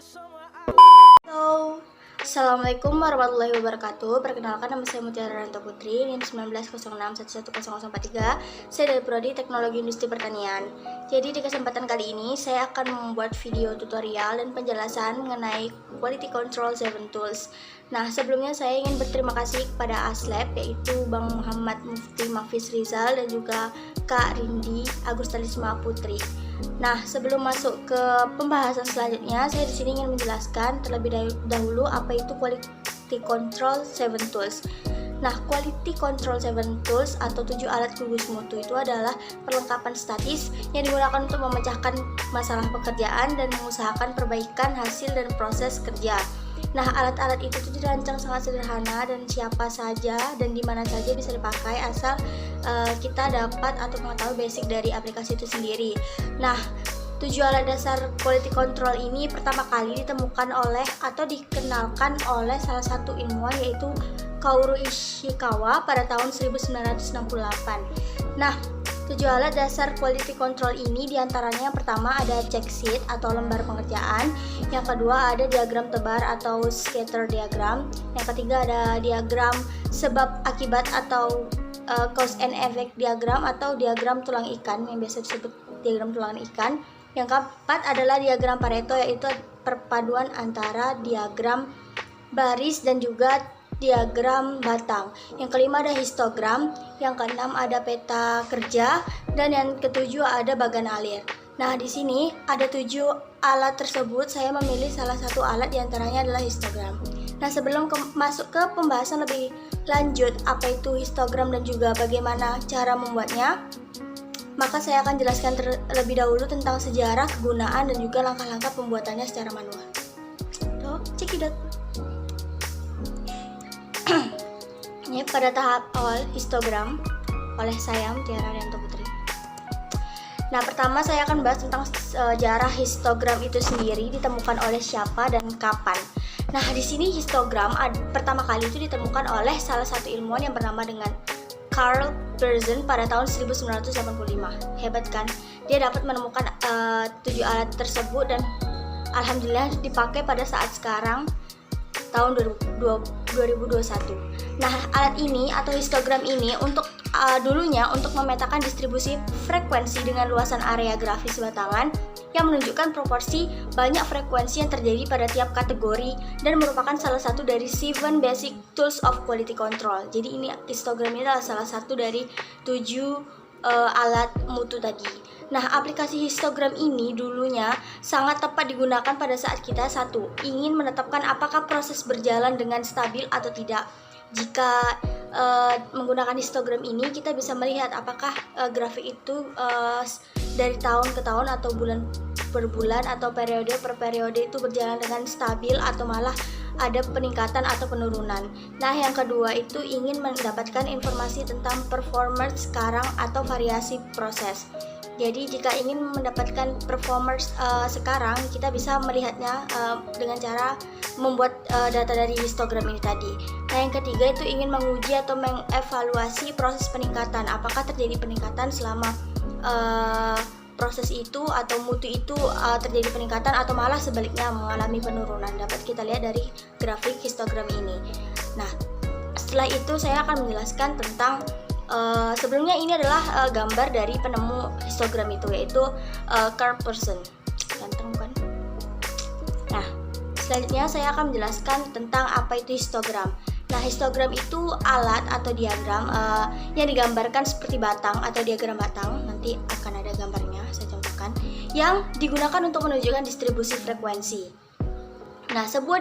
Halo, Assalamualaikum warahmatullahi wabarakatuh. Perkenalkan, nama saya Mutiara Ranto Putri, NIM 1906111043. Saya dari Prodi Teknologi Industri Pertanian. Jadi di kesempatan kali ini saya akan membuat video tutorial dan penjelasan mengenai Quality Control 7 Tools. Nah, sebelumnya saya ingin berterima kasih kepada Aslab, yaitu Bang Muhammad Mufti Mahfiz Rizal dan juga Kak Rindi Agustalisma Putri. Nah, sebelum masuk ke pembahasan selanjutnya, saya di sini ingin menjelaskan terlebih dahulu apa itu Quality Control 7 Tools. Nah, Quality Control 7 Tools atau 7 alat gugus mutu itu adalah perlengkapan statis yang digunakan untuk memecahkan masalah pekerjaan dan mengusahakan perbaikan hasil dan proses kerja. Nah, alat-alat itu tuh dirancang sangat sederhana dan siapa saja dan di mana saja bisa dipakai asal kita dapat atau mengetahui basic dari aplikasi itu sendiri. Nah, 7 alat dasar quality control ini pertama kali ditemukan oleh atau dikenalkan oleh salah satu ilmuwan, yaitu Kaoru Ishikawa pada tahun 1968. Nah, 7 alat dasar quality control ini diantaranya yang pertama ada check sheet atau lembar pengerjaan, yang kedua ada diagram tebar atau scatter diagram, yang ketiga ada diagram sebab akibat atau cause and effect diagram atau diagram tulang ikan yang biasa disebut diagram tulang ikan, yang keempat adalah diagram Pareto, yaitu perpaduan antara diagram baris dan juga diagram batang. Yang kelima ada histogram, yang keenam ada peta kerja, dan yang ketujuh ada bagan alir. Nah, di sini ada 7 alat tersebut, saya memilih salah satu alat diantaranya adalah histogram. Nah, sebelum masuk ke pembahasan lebih lanjut apa itu histogram dan juga bagaimana cara membuatnya, maka saya akan jelaskan terlebih dahulu tentang sejarah, kegunaan, dan juga langkah-langkah pembuatannya secara manual. So, cekidot. Ini pada tahap awal histogram oleh saya Mutiara Ranto Putri. Nah, pertama saya akan bahas tentang sejarah histogram itu sendiri, ditemukan oleh siapa dan kapan. Nah, di sini histogram pertama kali itu ditemukan oleh salah satu ilmuwan yang bernama dengan Carl Pearson pada tahun 1985. Hebat kan? Dia dapat menemukan 7 alat tersebut dan alhamdulillah dipakai pada saat sekarang tahun 2021. Nah, alat ini atau histogram ini untuk dulunya untuk memetakan distribusi frekuensi dengan luasan area grafis batangan yang menunjukkan proporsi banyak frekuensi yang terjadi pada tiap kategori dan merupakan salah satu dari 7 basic tools of quality control. Jadi ini histogram ini adalah salah satu dari 7 alat mutu tadi. Nah, aplikasi histogram ini dulunya sangat tepat digunakan pada saat kita ingin menetapkan apakah proses berjalan dengan stabil atau tidak. Jika menggunakan histogram ini, kita bisa melihat apakah grafik itu dari tahun ke tahun atau bulan per bulan atau periode per periode itu berjalan dengan stabil atau malah ada peningkatan atau penurunan. Nah, yang kedua itu ingin mendapatkan informasi tentang performance sekarang atau variasi proses. Jadi jika ingin mendapatkan performance sekarang, kita bisa melihatnya dengan cara membuat data dari histogram ini tadi. Nah, yang ketiga itu ingin menguji atau mengevaluasi proses peningkatan. Apakah terjadi peningkatan selama proses itu atau mutu itu terjadi peningkatan atau malah sebaliknya mengalami penurunan. Dapat kita lihat dari grafik histogram ini. Nah, setelah itu saya akan menjelaskan tentang sebelumnya ini adalah gambar dari penemu histogram itu, yaitu Carl Pearson. Ganteng bukan? Nah, selanjutnya saya akan menjelaskan tentang apa itu histogram. Nah, histogram itu alat atau diagram yang digambarkan seperti batang atau diagram batang. Nanti akan ada gambarnya, saya contohkan, yang digunakan untuk menunjukkan distribusi frekuensi. Nah, sebuah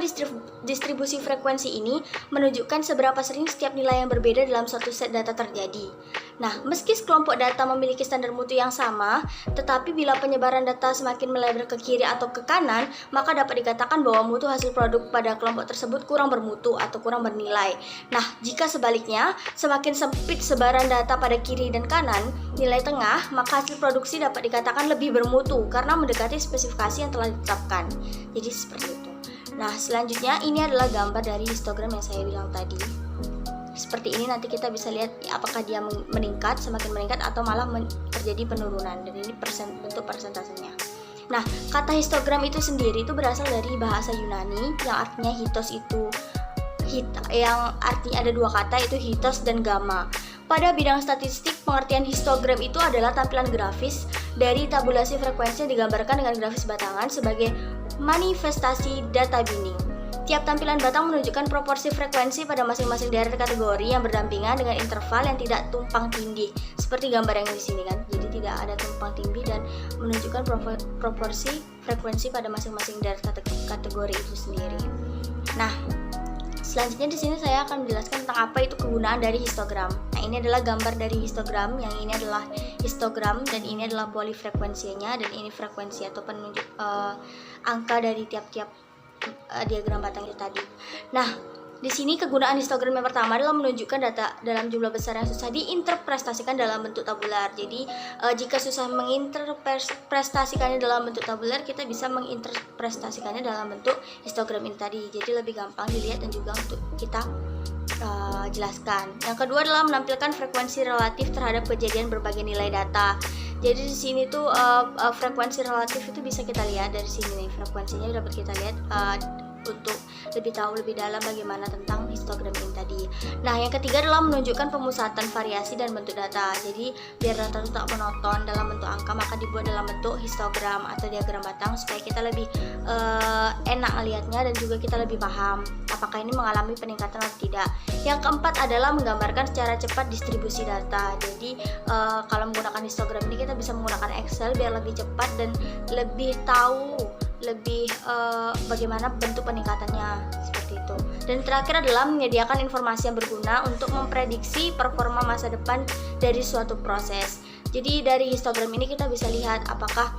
distribusi frekuensi ini menunjukkan seberapa sering setiap nilai yang berbeda dalam suatu set data terjadi. Nah, meski sekelompok data memiliki standar mutu yang sama, tetapi bila penyebaran data semakin melebar ke kiri atau ke kanan, maka dapat dikatakan bahwa mutu hasil produk pada kelompok tersebut kurang bermutu atau kurang bernilai. Nah, jika sebaliknya, semakin sempit sebaran data pada kiri dan kanan, nilai tengah, maka hasil produksi dapat dikatakan lebih bermutu karena mendekati spesifikasi yang telah ditetapkan. Jadi seperti itu. Nah, selanjutnya ini adalah gambar dari histogram yang saya bilang tadi. Seperti ini nanti kita bisa lihat apakah dia meningkat, semakin meningkat atau malah terjadi penurunan. Dan ini bentuk persentasenya. Nah, kata histogram itu sendiri itu berasal dari bahasa Yunani yang artinya hitos itu yang artinya ada dua kata, itu hitos dan gamma. Pada bidang statistik, pengertian histogram itu adalah tampilan grafis dari tabulasi frekuensi yang digambarkan dengan grafis batangan sebagai manifestasi data binding. Tiap tampilan batang menunjukkan proporsi frekuensi pada masing-masing daerah kategori yang berdampingan dengan interval yang tidak tumpang tindih, seperti gambar yang di sini kan. Jadi tidak ada tumpang tindih dan menunjukkan proporsi frekuensi pada masing-masing daerah kategori itu sendiri. Nah, selanjutnya di sini saya akan menjelaskan tentang apa itu kegunaan dari histogram. Nah, ini adalah gambar dari histogram, yang ini adalah histogram dan ini adalah polifrekuensinya, dan ini frekuensi atau penunjuk angka dari tiap-tiap diagram batang itu tadi. Nah, di sini kegunaan histogram yang pertama adalah menunjukkan data dalam jumlah besar yang susah diinterpretasikan dalam bentuk tabular. Jadi jika susah menginterpretasikannya dalam bentuk tabular, kita bisa menginterpretasikannya dalam bentuk histogram ini tadi. Jadi lebih gampang dilihat dan juga untuk kita jelaskan. Yang kedua adalah menampilkan frekuensi relatif terhadap kejadian berbagai nilai data. Jadi di sini tuh frekuensi relatif itu bisa kita lihat dari sini nih, frekuensinya dapat kita lihat untuk lebih tahu lebih dalam bagaimana tentang histogram ini tadi. Nah, yang ketiga adalah menunjukkan pemusatan variasi dan bentuk data. Jadi biar data itu tak monoton dalam bentuk angka, maka dibuat dalam bentuk histogram atau diagram batang supaya kita lebih enak melihatnya dan juga kita lebih paham apakah ini mengalami peningkatan atau tidak. Yang keempat adalah menggambarkan secara cepat distribusi data. Jadi kalau menggunakan histogram ini kita bisa menggunakan Excel biar lebih cepat dan lebih tahu bagaimana bentuk peningkatannya, seperti itu. Dan terakhir adalah menyediakan informasi yang berguna untuk memprediksi performa masa depan dari suatu proses. Jadi dari histogram ini kita bisa lihat apakah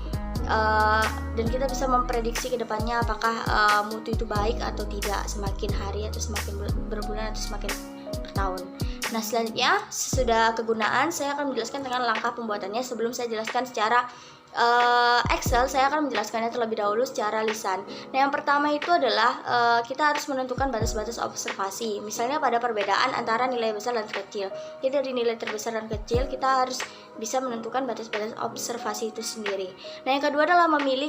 dan kita bisa memprediksi ke depannya apakah mutu itu baik atau tidak, semakin hari atau semakin berbulan atau semakin bertahun. Nah, selanjutnya sesudah kegunaan saya akan menjelaskan tentang langkah pembuatannya. Sebelum saya jelaskan secara Excel, saya akan menjelaskannya terlebih dahulu secara lisan. Nah, yang pertama itu adalah kita harus menentukan batas-batas observasi. Misalnya pada perbedaan antara nilai besar dan kecil. Jadi dari nilai terbesar dan kecil kita harus bisa menentukan batas-batas observasi itu sendiri. Nah, yang kedua adalah memilih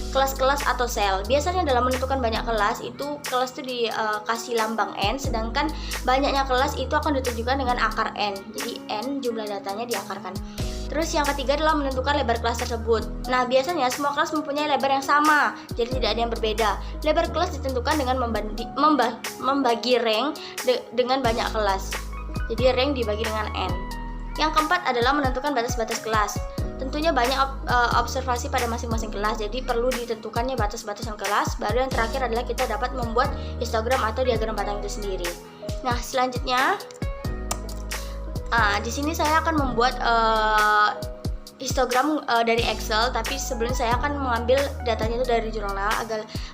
kelas-kelas atau sel. Biasanya dalam menentukan banyak kelas itu kelas itu dikasih lambang N, sedangkan banyaknya kelas itu akan ditunjukkan dengan akar N. Jadi N jumlah datanya diakarkan. Terus yang ketiga adalah menentukan lebar kelas tersebut. Nah, biasanya semua kelas mempunyai lebar yang sama, jadi tidak ada yang berbeda. Lebar kelas ditentukan dengan membagi rank dengan banyak kelas. Jadi rank dibagi dengan N. Yang keempat adalah menentukan batas-batas kelas. Tentunya banyak observasi pada masing-masing kelas, jadi perlu ditentukannya batas-batasan kelas. Baru yang terakhir adalah kita dapat membuat histogram atau diagram batang itu sendiri. Nah, selanjutnya di sini saya akan membuat histogram dari Excel, tapi sebelum saya akan mengambil datanya itu dari jurnal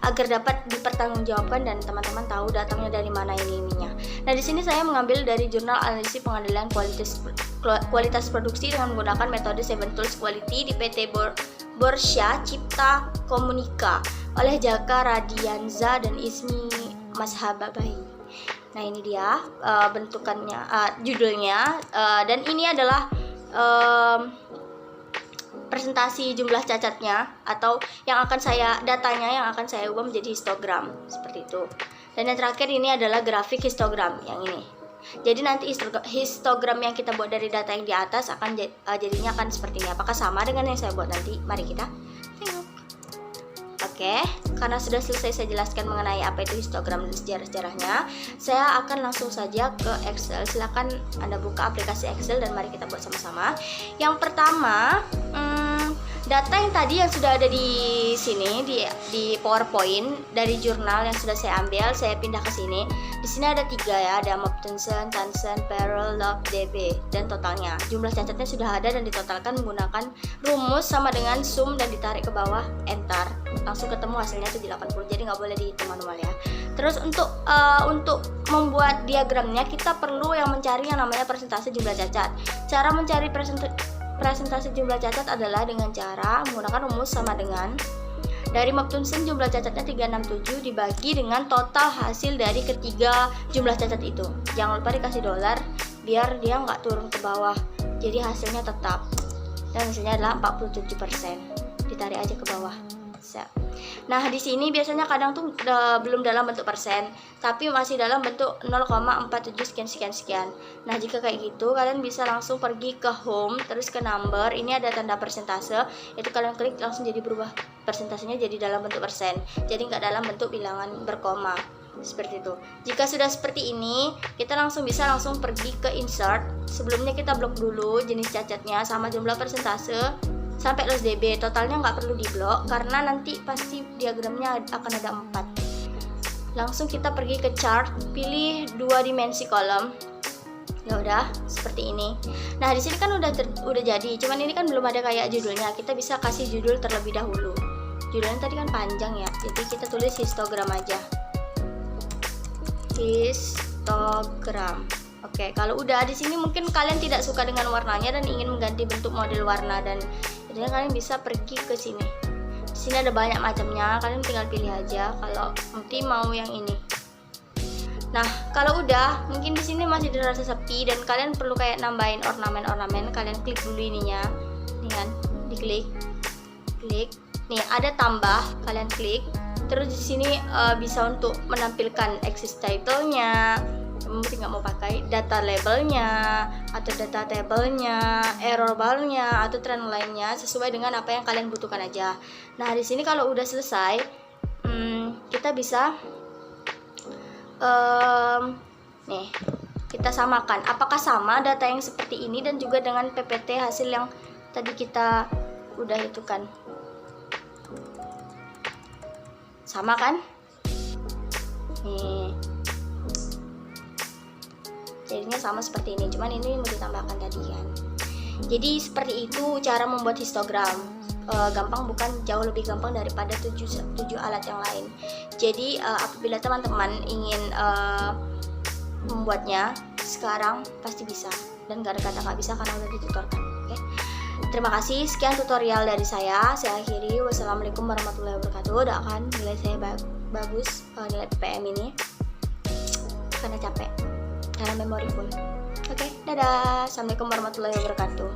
agar dapat dipertanggungjawabkan dan teman-teman tahu datangnya dari mana ininya. Nah, di sini saya mengambil dari jurnal analisis pengendalian kualitas produksi dengan menggunakan metode 7 Tools Quality di PT Borsia Cipta Komunika oleh Jaka Radianza dan Ismi Mashababai. Nah, ini dia bentukannya, judulnya, dan ini adalah presentasi jumlah cacatnya atau datanya yang akan saya ubah menjadi histogram seperti itu. Dan yang terakhir ini adalah grafik histogram yang ini. Jadi nanti histogram yang kita buat dari data yang di atas akan jadinya akan seperti ini. Apakah sama dengan yang saya buat nanti? Mari kita tengok. Oke, karena sudah selesai saya jelaskan mengenai apa itu histogram dan sejarah-sejarahnya, saya akan langsung saja ke Excel. Silakan Anda buka aplikasi Excel dan mari kita buat sama-sama. Yang pertama, data yang tadi yang sudah ada di sini di PowerPoint dari jurnal yang sudah saya ambil, saya pindah ke sini. Di sini ada 3 ya, ada Moptensen, Tansen, Perel, Love, DB, dan totalnya. Jumlah cacatnya sudah ada dan ditotalkan menggunakan rumus sama dengan sum dan ditarik ke bawah, enter. Langsung ketemu hasilnya itu di 80, jadi nggak boleh dihitung manual ya. Terus untuk membuat diagramnya kita perlu yang mencari yang namanya persentase jumlah cacat. Cara mencari presentasi jumlah cacat adalah dengan cara menggunakan rumus sama dengan dari Moptensen jumlah cacatnya 367 dibagi dengan total hasil dari ketiga jumlah cacat itu. Jangan lupa dikasih dolar biar dia nggak turun ke bawah, jadi hasilnya tetap, dan hasilnya adalah 47%. ditarik aja ke bawah. Nah, di sini biasanya kadang tuh belum dalam bentuk persen, tapi masih dalam bentuk 0,47 sekian. Nah, jika kayak gitu, kalian bisa langsung pergi ke home, terus ke number. Ini ada tanda persentase, itu kalian klik langsung jadi berubah persentasenya jadi dalam bentuk persen. Jadi nggak dalam bentuk bilangan berkoma. Seperti itu. Jika sudah seperti ini, kita bisa langsung pergi ke insert. Sebelumnya kita blok dulu jenis cacatnya sama jumlah persentase sampai los dB. Totalnya nggak perlu diblok karena nanti pasti diagramnya akan ada 4. Langsung kita pergi ke chart, pilih 2 dimensi kolom. Ya udah, seperti ini. Nah, di sini kan udah jadi, cuman ini kan belum ada kayak judulnya. Kita bisa kasih judul terlebih dahulu. Judulnya tadi kan panjang ya, jadi kita tulis histogram aja. Histogram. Oke, kalau udah di sini mungkin kalian tidak suka dengan warnanya dan ingin mengganti bentuk model warna, dan jadi kalian bisa pergi ke sini. Di sini ada banyak macamnya, kalian tinggal pilih aja kalau nanti mau yang ini. Nah, kalau udah, mungkin di sini masih dirasa sepi dan kalian perlu kayak nambahin ornamen-ornamen, kalian klik dulu ininya. Nih kan, diklik. Klik. Nih, ada tambah, kalian klik. Terus di sini bisa untuk menampilkan access title-nya, mungkin nggak mau pakai data labelnya atau data table-nya, error bar-nya atau trend line-nya sesuai dengan apa yang kalian butuhkan aja. Nah, di sini kalau udah selesai, kita bisa nih kita samakan apakah sama data yang seperti ini dan juga dengan PPT hasil yang tadi kita udah itu kan. Sama kan? Nih. Jadinya sama seperti ini, cuman ini mau ditambahkan tadi kan. Jadi seperti itu cara membuat histogram. Gampang, bukan jauh lebih gampang daripada 7 alat yang lain. Jadi apabila teman-teman ingin membuatnya sekarang pasti bisa, dan gak ada kata nggak bisa karena udah ditutorkan. Oke. Terima kasih, sekian tutorial dari saya akhiri. Wassalamualaikum warahmatullahi wabarakatuh. Doakan nilai saya bagus, nilai PPM ini, karena capek, karena memori full. Oke, dadah. Assalamualaikum warahmatullahi wabarakatuh.